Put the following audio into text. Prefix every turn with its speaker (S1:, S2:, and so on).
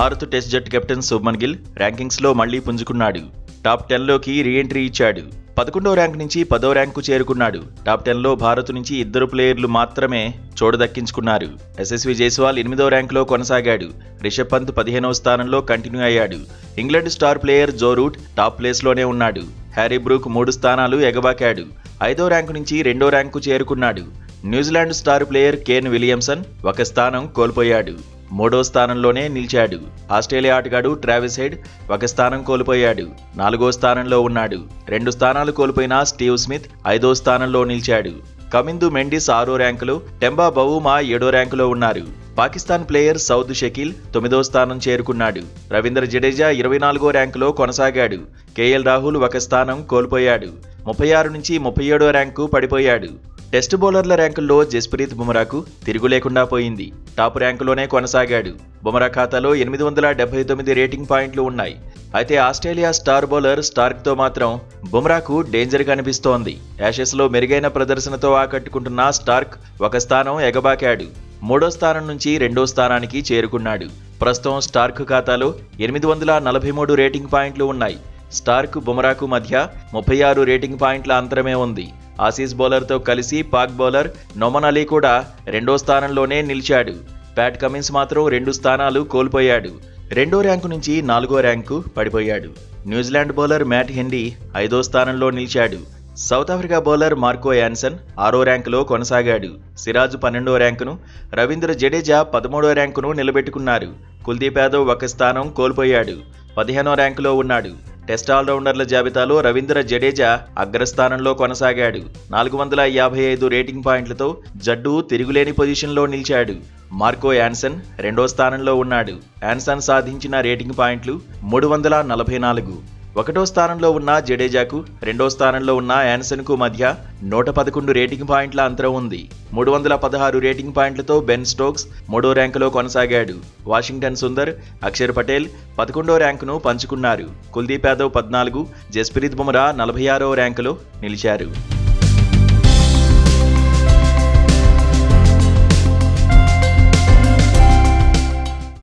S1: Bharat test జట్టు captain Shubman Gill ర్యాంకింగ్స్లో మళ్లీ పుంజుకున్నాడు. Top 10లోకి re-entry ఇచ్చాడు. 11వ ర్యాంక్ నుంచి 10వ ర్యాంకు చేరుకున్నాడు. టాప్ 10లో భారత్ నుంచి 2 ప్లేయర్లు మాత్రమే చోటు దక్కించుకున్నారు. యశస్వి జైస్వాల్ 8వ ర్యాంకులో కొనసాగాడు. రిషబ్ పంత్ 15వ స్థానంలో కంటిన్యూ అయ్యాడు. England star player Joe Root top ప్లేస్లోనే ఉన్నాడు. హ్యారీ బ్రూక్ 3 స్థానాలు ఎగబాకాడు. 5వ ర్యాంకు నుంచి 2వ ర్యాంకు చేరుకున్నాడు. New Zealand star player Kane Williamson 1 స్థానం కోల్పోయాడు. 3వ స్థానంలోనే నిలిచాడు. ఆస్ట్రేలియా ఆటగాడు ట్రావిస్ హెడ్ 1 స్థానం కోల్పోయాడు. 4వ స్థానంలో ఉన్నాడు. 2 స్థానాలు కోల్పోయిన స్టీవ్ స్మిత్ 5వ స్థానంలో నిలిచాడు. కమిందు మెండిస్ 6వ ర్యాంకులో, టెంబా బవుమా 7వ ర్యాంకులో ఉన్నారు. పాకిస్తాన్ ప్లేయర్ సౌద్ షకీల్ 9వ స్థానం చేరుకున్నాడు. రవీంద్ర జడేజా 24వ ర్యాంకులో కొనసాగాడు. కేఎల్ రాహుల్ 1 స్థానం కోల్పోయాడు. 36 నుంచి 37వ ర్యాంకు పడిపోయాడు. టెస్ట్ బౌలర్ల ర్యాంకుల్లో జస్ప్రీత్ బుమ్రాకు తిరుగు లేకుండా పోయింది. టాప్ ర్యాంకులోనే కొనసాగాడు. బుమ్రా ఖాతాలో 879 రేటింగ్ పాయింట్లు ఉన్నాయి. అయితే ఆస్ట్రేలియా స్టార్ బౌలర్ స్టార్క్తో మాత్రం బుమ్రాకు డేంజర్ కనిపిస్తోంది. యాషెస్లో మెరుగైన ప్రదర్శనతో ఆకట్టుకుంటున్న స్టార్క్ 1 స్థానం ఎగబాకాడు. 3వ స్థానం నుంచి 2వ స్థానానికి చేరుకున్నాడు. ప్రస్తుతం స్టార్క్ ఖాతాలో 843 రేటింగ్ పాయింట్లు ఉన్నాయి. స్టార్క్ బుమ్రాకు మధ్య 36 రేటింగ్ పాయింట్ల అంతరమే ఉంది. ఆసీస్ బౌలర్తో కలిసి పాక్ బౌలర్ నొమన్ అలీ కూడా 2వ స్థానంలోనే నిలిచాడు. ప్యాట్ కమిన్స్ మాత్రం 2 స్థానాలు కోల్పోయాడు. 2వ ర్యాంకు నుంచి 4వ ర్యాంకు పడిపోయాడు. న్యూజిలాండ్ బౌలర్ మ్యాట్ హెన్రీ 5వ స్థానంలో నిలిచాడు. South Africa bowler Marco Jansen 6వ ర్యాంకులో కొనసాగాడు. సిరాజ్ 12వ ర్యాంకును, రవీంద్ర జడేజా 13వ ర్యాంకును నిలబెట్టుకున్నారు. కుల్దీప్ యాదవ్ 1 స్థానం కోల్పోయాడు. 15వ ర్యాంకులో ఉన్నాడు. టెస్ట్ ఆల్రౌండర్ల జాబితాలో రవీంద్ర జడేజా అగ్రస్థానంలో కొనసాగాడు. 455 రేటింగ్ పాయింట్లతో జడ్డు తిరుగులేని పొజిషన్లో నిలిచాడు. మార్కో యాన్సన్ 2వ స్థానంలో ఉన్నాడు. యాన్సన్ సాధించిన రేటింగ్ పాయింట్లు 344. 1వ స్థానంలో ఉన్న జడేజాకు, 2వ స్థానంలో ఉన్న యాన్సన్కు మధ్య 111 రేటింగ్ పాయింట్ల అంతరం ఉంది. 316 రేటింగ్ పాయింట్లతో బెన్ స్టోక్స్ 3వ ర్యాంకులో కొనసాగాడు. వాషింగ్టన్ సుందర్, అక్షర్ పటేల్ 11వ ర్యాంకును పంచుకున్నారు. కుల్దీప్ యాదవ్ 14, జస్ప్రీత్ బుమ్రా 46వ ర్యాంకులో నిలిచారు.